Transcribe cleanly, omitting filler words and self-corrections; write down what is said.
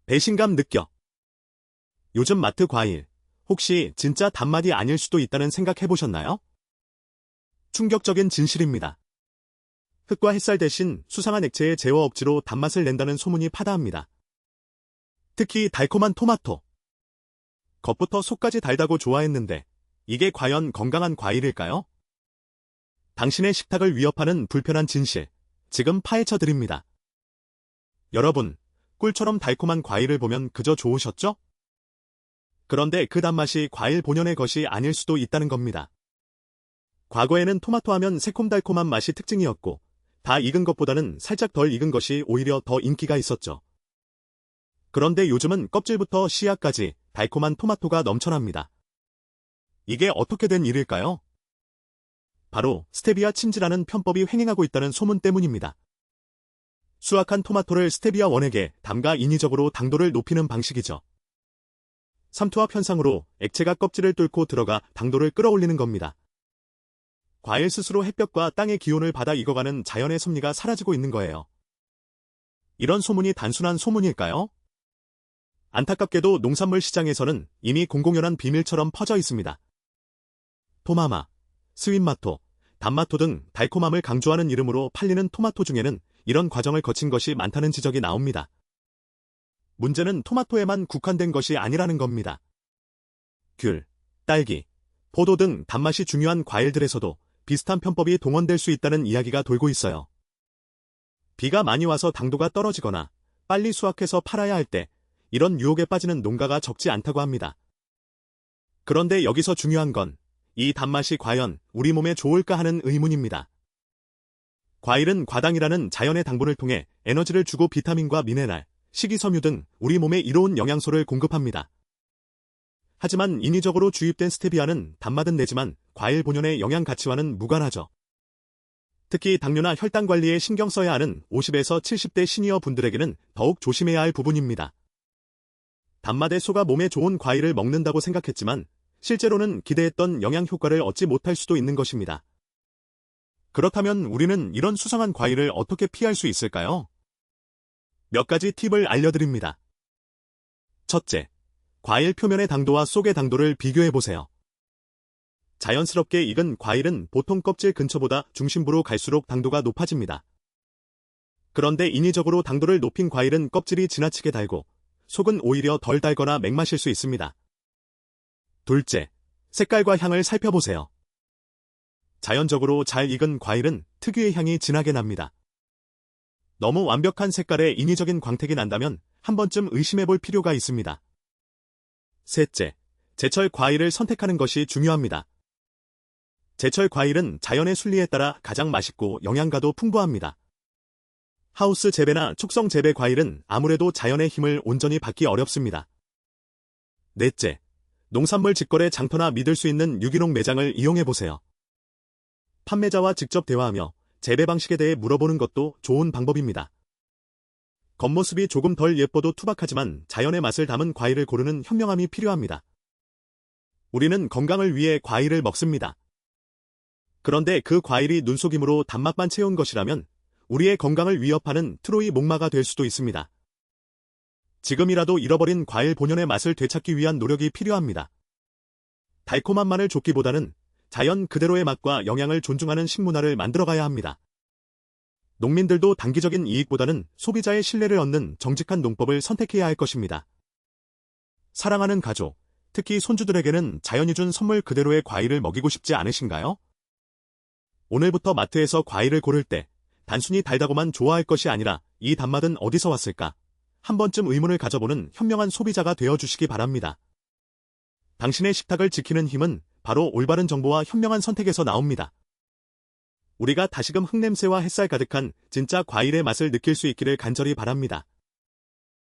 배신감 느껴. 요즘 마트 과일, 혹시 진짜 단맛이 아닐 수도 있다는 생각 해보셨나요? 충격적인 진실입니다. 흙과 햇살 대신 수상한 액체에 제어 억지로 단맛을 낸다는 소문이 파다합니다. 특히 달콤한 토마토. 겉부터 속까지 달다고 좋아했는데 이게 과연 건강한 과일일까요? 당신의 식탁을 위협하는 불편한 진실, 지금 파헤쳐 드립니다. 여러분, 꿀처럼 달콤한 과일을 보면 그저 좋으셨죠? 그런데 그 단맛이 과일 본연의 것이 아닐 수도 있다는 겁니다. 과거에는 토마토 하면 새콤달콤한 맛이 특징이었고, 다 익은 것보다는 살짝 덜 익은 것이 오히려 더 인기가 있었죠. 그런데 요즘은 껍질부터 씨앗까지 달콤한 토마토가 넘쳐납니다. 이게 어떻게 된 일일까요? 바로 스테비아 침지라는 편법이 횡행하고 있다는 소문 때문입니다. 수확한 토마토를 스테비아 원액에 담가 인위적으로 당도를 높이는 방식이죠. 삼투압 현상으로 액체가 껍질을 뚫고 들어가 당도를 끌어올리는 겁니다. 과일 스스로 햇볕과 땅의 기온을 받아 익어가는 자연의 섭리가 사라지고 있는 거예요. 이런 소문이 단순한 소문일까요? 안타깝게도 농산물 시장에서는 이미 공공연한 비밀처럼 퍼져 있습니다. 토마마, 스윗마토, 단마토 등 달콤함을 강조하는 이름으로 팔리는 토마토 중에는 이런 과정을 거친 것이 많다는 지적이 나옵니다. 문제는 토마토에만 국한된 것이 아니라는 겁니다. 귤, 딸기, 포도 등 단맛이 중요한 과일들에서도 비슷한 편법이 동원될 수 있다는 이야기가 돌고 있어요. 비가 많이 와서 당도가 떨어지거나 빨리 수확해서 팔아야 할 때 이런 유혹에 빠지는 농가가 적지 않다고 합니다. 그런데 여기서 중요한 건 이 단맛이 과연 우리 몸에 좋을까 하는 의문입니다. 과일은 과당이라는 자연의 당분을 통해 에너지를 주고 비타민과 미네랄, 식이섬유 등 우리 몸에 이로운 영양소를 공급합니다. 하지만 인위적으로 주입된 스테비아는 단맛은 내지만 과일 본연의 영양 가치와는 무관하죠. 특히 당뇨나 혈당 관리에 신경 써야 하는 50에서 70대 시니어 분들에게는 더욱 조심해야 할 부분입니다. 단맛에 속아 몸에 좋은 과일을 먹는다고 생각했지만 실제로는 기대했던 영양 효과를 얻지 못할 수도 있는 것입니다. 그렇다면 우리는 이런 수상한 과일을 어떻게 피할 수 있을까요? 몇 가지 팁을 알려드립니다. 첫째, 과일 표면의 당도와 속의 당도를 비교해보세요. 자연스럽게 익은 과일은 보통 껍질 근처보다 중심부로 갈수록 당도가 높아집니다. 그런데 인위적으로 당도를 높인 과일은 껍질이 지나치게 달고 속은 오히려 덜 달거나 맹마실 수 있습니다. 둘째, 색깔과 향을 살펴보세요. 자연적으로 잘 익은 과일은 특유의 향이 진하게 납니다. 너무 완벽한 색깔에 인위적인 광택이 난다면 한 번쯤 의심해볼 필요가 있습니다. 셋째, 제철 과일을 선택하는 것이 중요합니다. 제철 과일은 자연의 순리에 따라 가장 맛있고 영양가도 풍부합니다. 하우스 재배나 축성 재배 과일은 아무래도 자연의 힘을 온전히 받기 어렵습니다. 넷째, 농산물 직거래 장터나 믿을 수 있는 유기농 매장을 이용해보세요. 판매자와 직접 대화하며 재배 방식에 대해 물어보는 것도 좋은 방법입니다. 겉모습이 조금 덜 예뻐도 투박하지만 자연의 맛을 담은 과일을 고르는 현명함이 필요합니다. 우리는 건강을 위해 과일을 먹습니다. 그런데 그 과일이 눈속임으로 단맛만 채운 것이라면 우리의 건강을 위협하는 트로이 목마가 될 수도 있습니다. 지금이라도 잃어버린 과일 본연의 맛을 되찾기 위한 노력이 필요합니다. 달콤한 맛을 쫓기보다는 자연 그대로의 맛과 영양을 존중하는 식문화를 만들어가야 합니다. 농민들도 단기적인 이익보다는 소비자의 신뢰를 얻는 정직한 농법을 선택해야 할 것입니다. 사랑하는 가족, 특히 손주들에게는 자연이 준 선물 그대로의 과일을 먹이고 싶지 않으신가요? 오늘부터 마트에서 과일을 고를 때 단순히 달다고만 좋아할 것이 아니라 이 단맛은 어디서 왔을까? 한 번쯤 의문을 가져보는 현명한 소비자가 되어주시기 바랍니다. 당신의 식탁을 지키는 힘은 바로 올바른 정보와 현명한 선택에서 나옵니다. 우리가 다시금 흙냄새와 햇살 가득한 진짜 과일의 맛을 느낄 수 있기를 간절히 바랍니다.